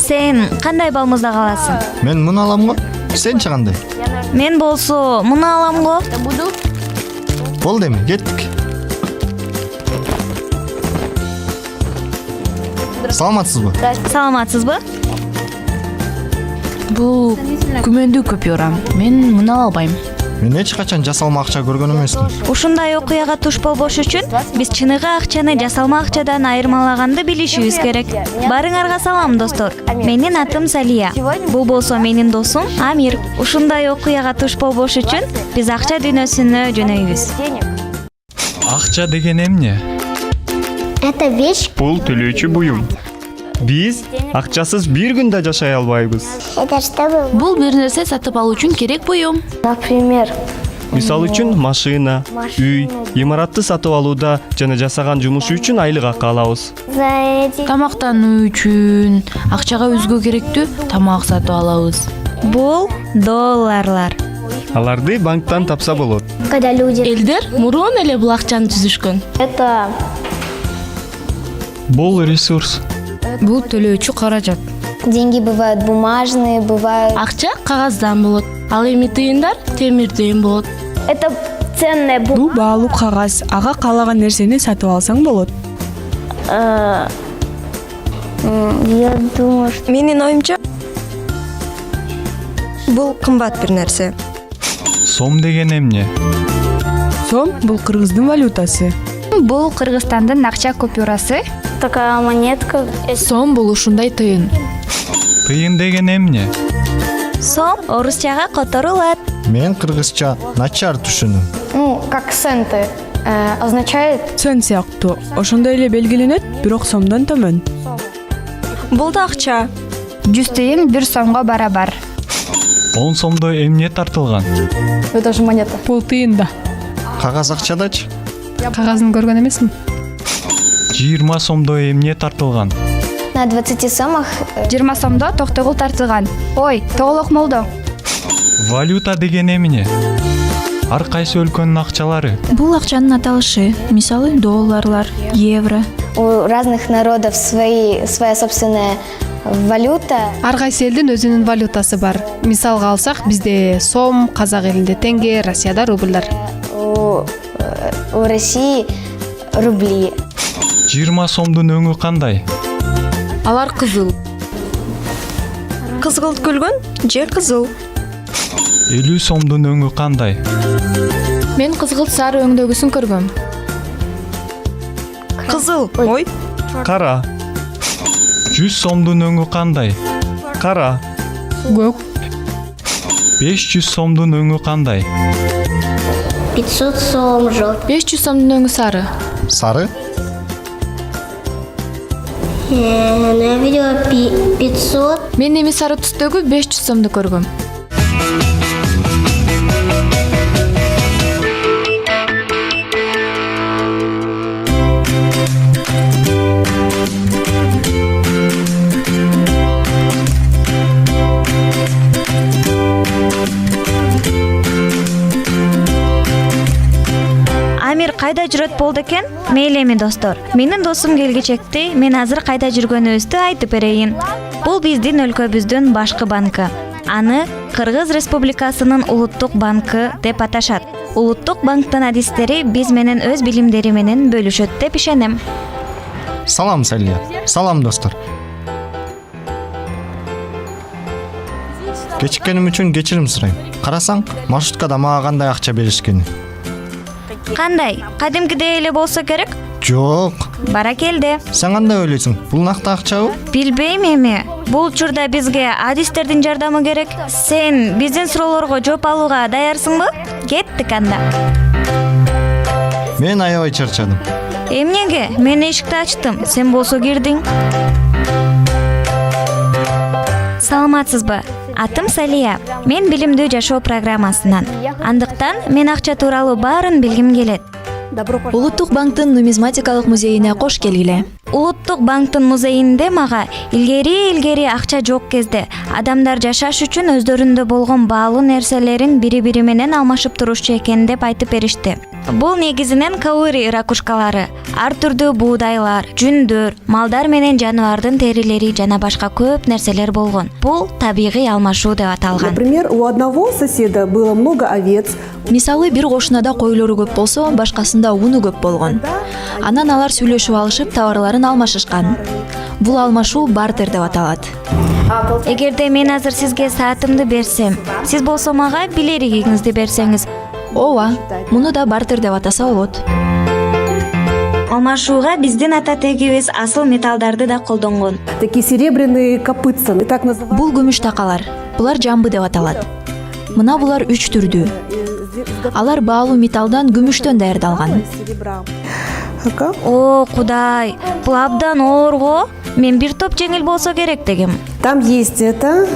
Сен кандай балмузда каласың? Мен муну алам го. Сенчи кандай? Мен болсо муну алам го. Болду эми, кеттик. Саламатсызбы? Саламатсызбы? Бул күмөндүү купюра. Мен муну ала албайм. Мен эч качан жасалма акча көргөн эмесмин. Ушундай окуяга туш болбош үчүн биз чыныгы акчаны жасалма акчадан айырмалаганды билишибиз керек. Барыңарга салам, достор. Менин атым Салия. Бул болсо менин досум Амир. Ушундай окуяга туш болбош үчүн биз акча дүйнөсүнө жөнөйбүз. Акча деген эмне? Это вещь. Бул төлөөчү буюм. Биз акчасыз бир күн да жашай албайбыз. Это чтобы, Бул бир нерсе сатып алуу үчүн керек буюм. например, Мисалы үчүн машина, үй, имаратты сатып алууда жана жасаган жумушу үчүн айлык акы алабыз. за эти... Тамактануу үчүн, акчага өзгө керектүү тамак сатып алабыз. Бул долларлар. Аларды банктан тапса болот. Когда люди... Элдер мурун эле бул акчаны түзүшкөн. Это... Бул ресурс. Бул төлөөчү каражат. Деньги бывают бумажные, бывают... Акча кагаздан болот. Ал эми тыйындар темирден болот. Это ценная Бул баалуу кагаз. Ага каалаган нерсени сатып алсаң болот. Я думаю, что... Менин оюмча бул кымбат бир нерсе. Сом деген эмне? Сом бул кыргыздын валютасы. Бул Кыргызстандын акча купюрасы. Такая монетка. Сом бул ушундай тыйын. Тыйын деген эмне? Сом орусчага которулат. Мен кыргызча начар түшүнөм. Ну, как центы. Означает... Цент сыяктуу. Ошондой эле белгиленет, бирок сомдон төмөн. Бул да акча. 100 тыйын 1 сомго барабар. 10 сомдо эмне тартылган? Это же монета. Бул тыйын да. Кагаз акчадачы? Кагазын көргөн эмесмин. 20 сомдо эмне тартылган? На 20 сомах... 20 сомдо токтогул тартылган. Ой, тоголок молду. Валюта деген эмне? Ар кайсы өлкөнүн акчалары. Бул акчанын аталышы. Мисалы долларлар, евро. У разных народов своя собственная валюта. Ар кайсы элдин өзүнүн валютасы бар. Мисалга алсак, бизде сом, казак элинде тенге, Россияда рубльдар. У России рубли. 20 сомдун өңү кандай? Алар кызыл. Кызгылт күлгөн же кызыл. 50 сомдун өңү кандай? Мен кызгылт сары өңдөгүсүн көргөм. Кызыл. Ой. Кара, 100 сомдун өңү кандай? кара, Көк. 500 сомдун өңү кандай? 500 сом желтый. 500 сомдун өңү сары. Сары? Я видела 500. Мен эми сары түстөгү 500 сомду көргөм. Амир кайда жүрөт болду экен? Мейли эми достор. Менин досум келгичекти мен азыр кайда жүргөнүбүздү айтып берейин. Бул биздин өлкөбүздүн башкы банкы. Аны Кыргыз Республикасынын улуттук банкы деп аташат. Улуттук банктын адистери биз менен өз билимдери менен бөлүшөт деп ишенем. Салам Салия. Салам достор. Кечиккеним үчүн кечирим сурайм. Карасаң, маршруткада мага кандай акча беришкен? Кандай? Кадимкидей эле болсо керек? Жок. Баракелде. Сен кандай ойлойсуң? Бул накта акчабы? Билбейм эми. Бул учурда бизге адистердин жардамы керек. Сен биздин суроолорго жооп алууга даярсыңбы? Кеттик анда. Мен аябай чарчадым. Эмнеге? Мен эшикти ачтым, сен болсо кирдиң. Саламатсызбы? Атым Салия. Мен билимдүү жашоо программасынан. Андыктан мен акча тууралуу баарын билгим келет. Улуттук банктын нумизматикалык музейине кош келгиле. Улуттук банктын музейинде мага илгери акча жок кезде адамдар жашаш үчүн өздөрүндө болгон баалуу нерселерин бири-бири менен алмашып турушчу экен деп айтып беришти. Бул негизинен каури ракушкалары, ар түрдүү буудайлар, жүндөр, малдар менен жаныбардын терилери жана башка көп нерселер болгон. Бул табигый алмашуу деп аталган. Например, у одного соседа было много овец. Мисалы бир кошунада койлору көп болсо, башкасында уну көп болгон. Анан алар сүйлөшүп алышып товарларын алмашышкан. Бул алмашуу бартер деп аталат. Эгерде мен азыр сизге саатымды берсем, сиз болсо мага билеригиңизди берсеңиз, Ооба, муну да бартер деп атаса болот. алмашууга биздин ата тегибиз асыл металлдарды да колдонгон. Такие серебряные копытца, так называемые. Бул күмүш такалар. Булар жамбы деп аталат. Мына булар 3 түрдүү. Алар баалуу металлдан күмүштөн даярдалган. О, Кудай, бул абдан оор го. Мен бир топ жеңил болсо керек дегем. Там есть это,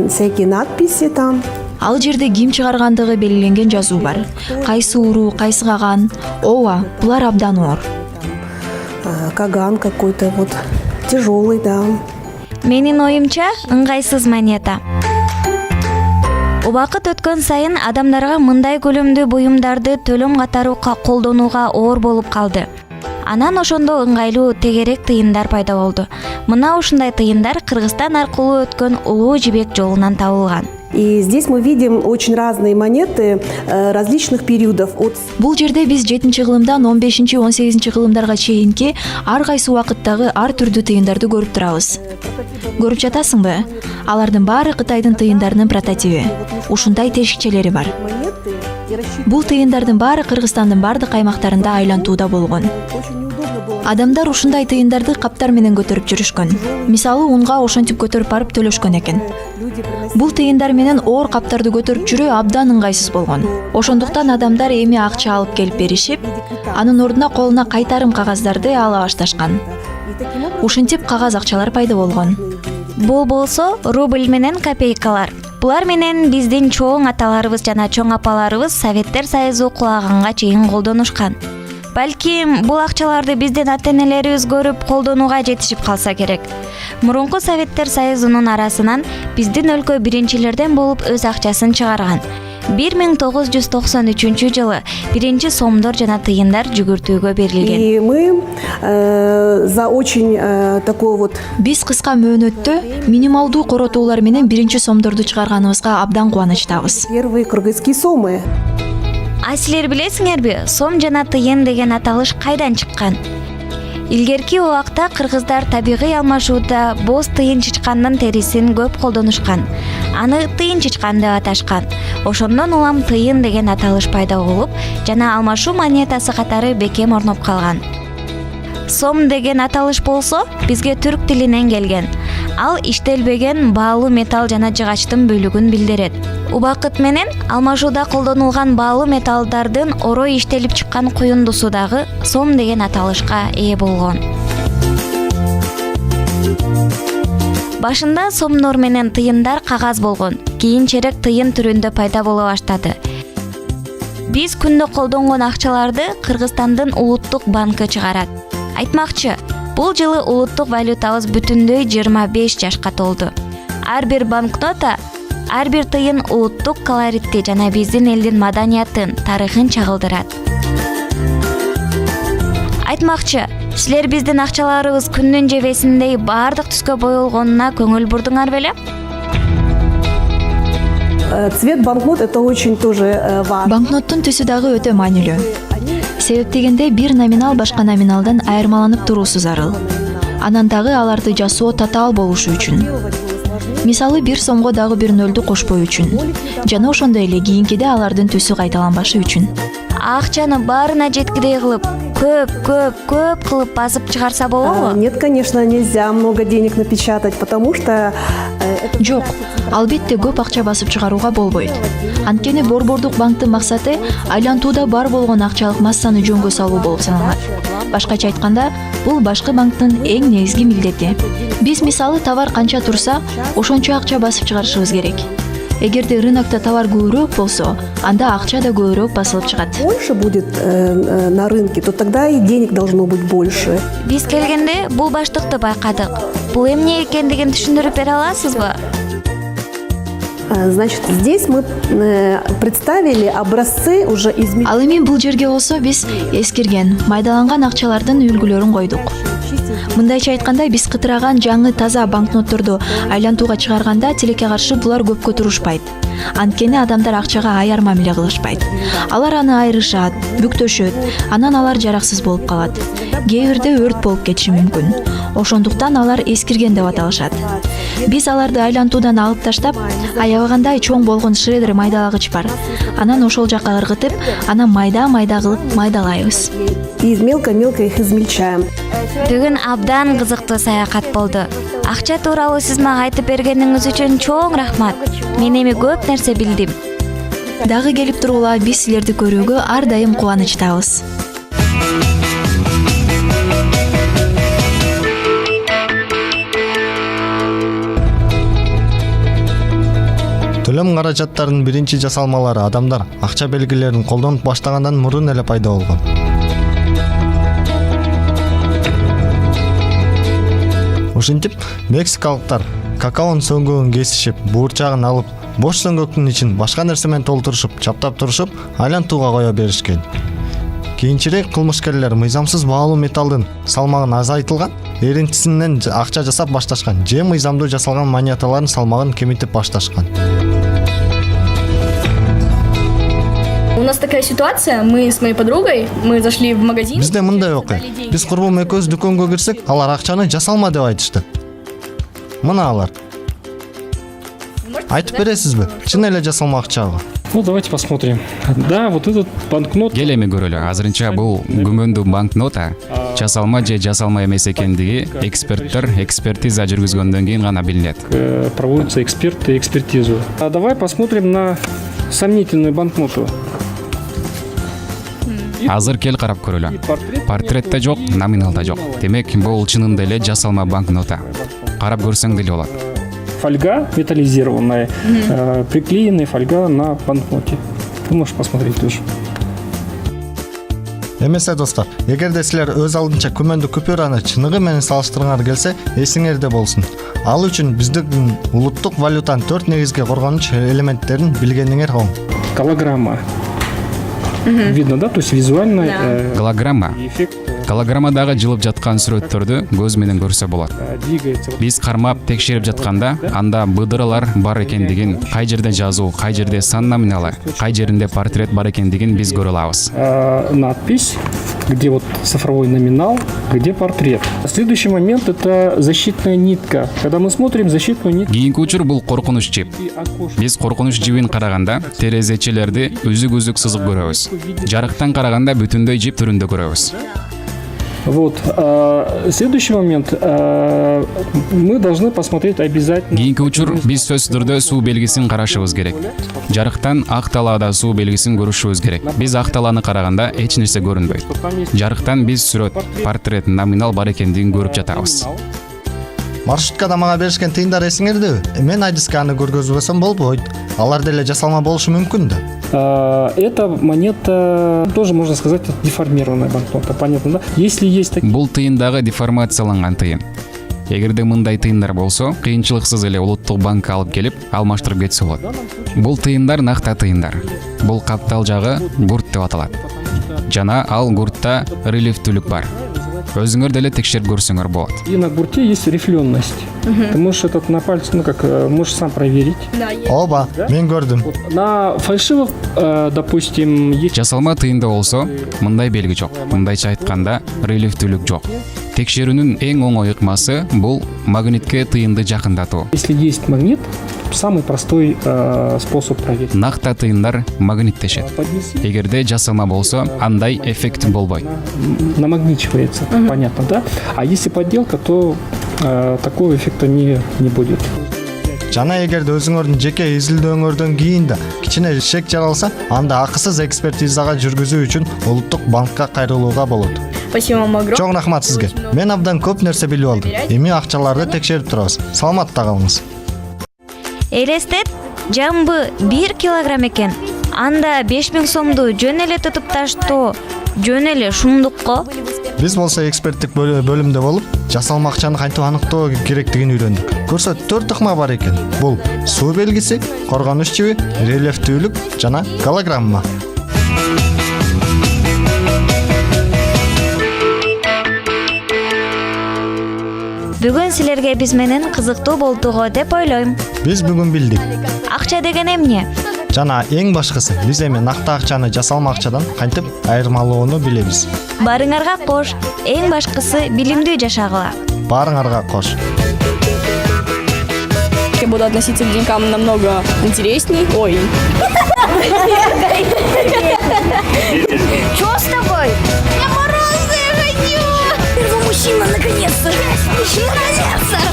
всякие надписи там. Ал жерде ким чыгаргандыгы белгиленген жазуу бар. Кайсы уруу, кайсы каган. Ооба, булар абдан оор. Каган какой-то вот тяжелый, да. Менин оюмча, ыңгайсыз монета. Убакыт өткөн сайын адамдарга мындай көлөмдүү буюмдарды төлөм катары колдонууга оор болуп калды. Анан ошондо ыңгайлуу тегерек тыйындар пайда болду. Мына ушундай тыйындар Кыргызстан аркылуу өткөн улуу жибек жолунан табылган. И здесь мы видим очень разные монеты различных периодов. Бул жерде биз 7-чи кылымдан 15-18-чи кылымдарга чейинки ар кайсы убакыттагы ар түрдүү тыйындарды көрүп турабыз. Көрүп жатасыңбы? Алардын баары Кытайдын тыйындарынын прототиби. Ушундай тешикчелери бар. Бул тыйындардын баары Кыргызстандын бардык аймактарында айлантууда болгон. Адамдар ушундай тыйындарды каптар менен көтөрүп жүрүшкөн. Мисалы унга ошентип көтөрүп барып төлөшкөн экен. Бул тыйындар менен оор каптарды көтөрүп жүрүү абдан ыңгайсыз болгон. Ошондуктан адамдар эми акча алып келип беришип, анын ордуна колуна кайтарым кагаздарды ала башташкан. Ушинтип кагаз акчалар пайда болгон. Бул болсо рубль менен копейкалар. Булар менен биздин чоң аталарыбыз жана чоң апаларыбыз Советтер Союзу кулаганга чейин колдонушкан. Балким бул акчаларды биздин ата-энелерибиз көрүп колдонууга жетишип калса керек. Мурунку Советтер Союзунун арасынан биздин өлкө биринчилерден болуп өз акчасын чыгарган. 1993 жылы биринчи сомдор жана тыйындар жүгүртүүгө берилген. И мы за очень такой вот. Биз кыска мөөнөттө минималдуу коротуулар менен биринчи сомдорду чыгарганыбызга абдан кубанычтабыз. Первые кыргызские сомы. А силер билесиңерби, сом жана тыйын деген аталыш кайдан чыккан? Илгерки убакта кыргыздар табигый алмашууда боз тыйын чычкандын терисин көп колдонушкан. Аны тыйын чычкан деп аташкан. Ошондон улам тыйын деген аталыш пайда болуп, жана алмашуу монетасы катары бекем орноп калган. Сом деген аталыш болсо бизге түрк тилинен келген. Ал иштелбеген баалуу металл жана жыгачтын бөлүгүн билдирет. Убакыт менен алмашууда колдонулган баалуу металлдардын орой иштелип чыккан куюндусу дагы сом деген аталышка ээ болгон. Башында сомдор менен тыйындар кагаз болгон. Кийинчерээк тыйын түрүндө пайда боло баштады. Биз күндө колдонгон акчаларды Кыргызстандын улуттук банкы чыгарат. Айтмакчы, бул жылы улуттук валютабыз бүтүндөй 25 жашка толду. Ар бир банкнота, ар бир тыйын улуттук колоритти жана биздин элдин маданиятын, тарыхын чагылдырат. Айтмакчы, силер биздин акчаларыбыз күндүн жебесиндей баардык түскө боелгонуна көңүл бурдуңар беле? Цвет банкнот это очень тоже важно. Банкноттун түсү дагы өтө маанилүү. Себеп дегенде бир номинал башка номиналдан айырмаланып туруусу зарыл. Анан дагы аларды жасоо татаал болушу үчүн. Мисалы бир сомго дагы бир нөлдү кошпоо үчүн. Жана ошондой эле кийинкиде алардын түсү кайталанбашы үчүн. Акчаны баарына жеткидей кылып, көп кылып басып чыгарса болобу? Нет, конечно, нельзя много денег напечатать, потому что Жок, албетте көп акча басып чыгарууга болбойт. Анткени Борбордук банктын максаты айлантууда бар болгон акчалык массаны жөнгө салуу болуп саналат. Башкача айтканда, бул башкы банктын эң негизги милдети. Биз мисалы товар канча турса, ошончо акча басып чыгарышыбыз керек. Эгерде рынокто товар көбүрөөк болсо, анда акча да көбүрөөк басылып чыгат. больше будет на рынке, то тогда и денег должно быть больше. Биз келгенде бул баштыкты байкадык. Бул эмне экендигин түшүндүрүп бере аласызбы? Значит, здесь мы представили образцы уже измененных. Ал эми бул жерге болсо биз эскирген, майдаланган акчалардын үлгүлөрүн койдук. Мындайча айтканда, биз кытыраган жаңы таза банкнотторду айлантууга чыгарганда тилекке каршы булар көпкө турушпайт. Анткени адамдар акчага аяр мамиле кылышпайт. Алар аны айрышат, бүктөшөт, анан алар жараксыз болуп калат. Кээ бирде өрт болуп кетиши мүмкүн. Ошондуктан алар эскирген деп аталышат. Биз аларды айлантуудан алып таштап, аябагандай чоң болгон шредер майдалагыч бар. Анан ошол жакка ыргытып, анан майда кылып майдалайбыз. И мелко-мелко их измельчаем. Бүгүн абдан кызыктуу саякат болду. Акча тууралуу сиз мага айтып бергениңиз үчүн чоң рахмат. Мен эми көп нерсе билдим. Дагы келип тургула биз силерди көрүүгө ар дайым кубанычтабыз. Төлөм каражаттарынын биринчи жасалмалары адамдар акча белгилерин колдонуп баштагандан мурун эле пайда болгон. Ушинтип мексикалыктар какаонун сөңгөгүн кесишип, буурчагын алып, бош сөңгөктүн ичин башка нерсе менен толтурушуп, чаптап турушуп, айлантууга кое беришкен. Кийинчерээк кылмышкерлер мыйзамсыз баалуу металлдын салмагын азайтылган эринтисинен акча жасап башташкан же мыйзамдуу жасалган монеталардын салмагын кемитип башташкан. У нас такая ситуация, мы с моей подругой, мы зашли в магазин. Бизде мындай окуя. Биз курбум экөөбүз дүкөнгө кирсек, алар акчаны жасалма деп айтышты. Мына алар. Айтып бересизби? Чын эле жасалма акчабы? Ну, давайте посмотрим. Да, вот этот банкнот. Кел эми көрөлү. Азырынча бул күмөндүү банкнота жасалма же жасалма эмес экендиги эксперттер экспертиза жүргүзгөндөн кийин гана билинет. Проводятся эксперты экспертизу. Давай посмотрим на сомнительную банкноту. Азыр кел карап көрөлү. Портретте жок, номиналда жок. Демек, бул чынында эле жасалма банкнота. Карап көрсөң деле болот. Фольга металлизированная, приклеенная фольга на банкноте. Ты можешь посмотреть тоже. Эмесе достор, эгерде силер өз алдынча күмөндүү купюраны чыныгы менен салыштырыңар келсе, эсиңерде болсун. Ал үчүн биздин улуттук валютанын 4 негизги коргонуч элементтерин билгениңер оң. Голограмма. Видно, да? То есть визуально. Голограмма. Голограммадагы жылып жаткан сүрөттөрдү көз менен көрсө болот. Биз кармап текшерип жатканда анда быдыралар бар экендигин, кай жерде жазуу, кай жерде сан номиналы, кай жеринде портрет бар экендигин биз көрө алабыз. Надпись, где вот цифровой номинал, где портрет. Следующий момент — это защитная нитка. Когда мы смотрим защитную нитку. Кийинки учур бул коркунуч жип. Биз коркунуч жибин караганда терезечелерди үзүк сызык көрөбүз. Жарыктан караганда бүтүндөй жип түрүндө көрөбүз. Вот. Следующий момент. Мы должны посмотреть обязательно. Кийинки учур биз сөзсүз түрдө суу белгисин карашыбыз керек. Жарыктан ак талаада суу белгисин көрүшүбүз керек. Биз ак талааны караганда эч нерсе көрүнбөйт. Жарыктан биз сүрөт, портрет, номинал бар экендигин көрүп жатабыз. Маршруткада мага беришкен тыйындар эсиңердеби? Мен айдыска аны көргөзбөсөм болбойт. Алар деле жасалма болушу мүмкүн да. Эта монета тоже, можно сказать, деформированная банкнота. Понятно, да? Если есть такие... Бул тыйындагы деформацияланган тыйын. Эгерде мындай тыйындар болсо, кыйынчылыксыз эле улуттук банкка алып келип, алмаштырып кетсе болот. Бул тыйындар накта тыйындар. Бул каптал жагы гурт деп аталат. Жана ал гуртта рельефтүүлүк бар. Өзүңөр деле текшерип көрсөңөр болот. И на гурте есть рифленность. Ты можешь этот на пальце, можешь сам проверить. Оба, мен көрдүм. На фальшивых, допустим, жасалма тыйында болсо, мындай белги жок. Мындайча айтканда, рельефтүүлүк жок. Текшерүүнүн эң оңой ыкмасы бул магнитке тыйынды жакындатуу. Если есть магнит, самый простой способ проверить. Накта тыйындар магниттешет. Эгерде жасалма болсо, андай эффект болбойт. Намагничивается, понятно, да? А если подделка, то такого эффекта не будет. Жана эгерде өзүңөрдүн жеке изилдөөңөрдөн кийин да кичине шек жаралса, анда акысыз экспертизага жүргүзүү үчүн улуттук банкка кайрылууга болот. Спасибо вам огромное. Чоң рахмат сизге. Мен абдан көп нерсе билип алдым. Эми акчаларды текшерип турабыз. Саламатта калыңыз. Элестет, жамбы 1 килограмм экен. Анда 5000 сомду жөн эле тутуп таштоо жөн эле шумдукко. Биз болсо эксперттик бөлүмдө болуп, жасалма акчаны кантип аныктоо керектигин үйрөндүк. Көрсө 4 ыкма бар экен. Бул суу белгиси, коргонуч жиби, рельефтүүлүк жана голограмма. Бүгүн силерге биз менен кызыктуу болдуго деп ойлойм. Биз бүгүн билдик. Акча деген эмне? Жана эң башкысы, биз эми накта акчаны жасалма акчадан кантип айырмалоону билебиз. Барыңарга кош. Эң башкысы билимдүү жашагыла. Барыңарга кош. Я буду относиться к деньгам намного интересней. Ой. Что с тобой? Я мороженое хочу! Первый мужчина, наконец-то! Наконец-то!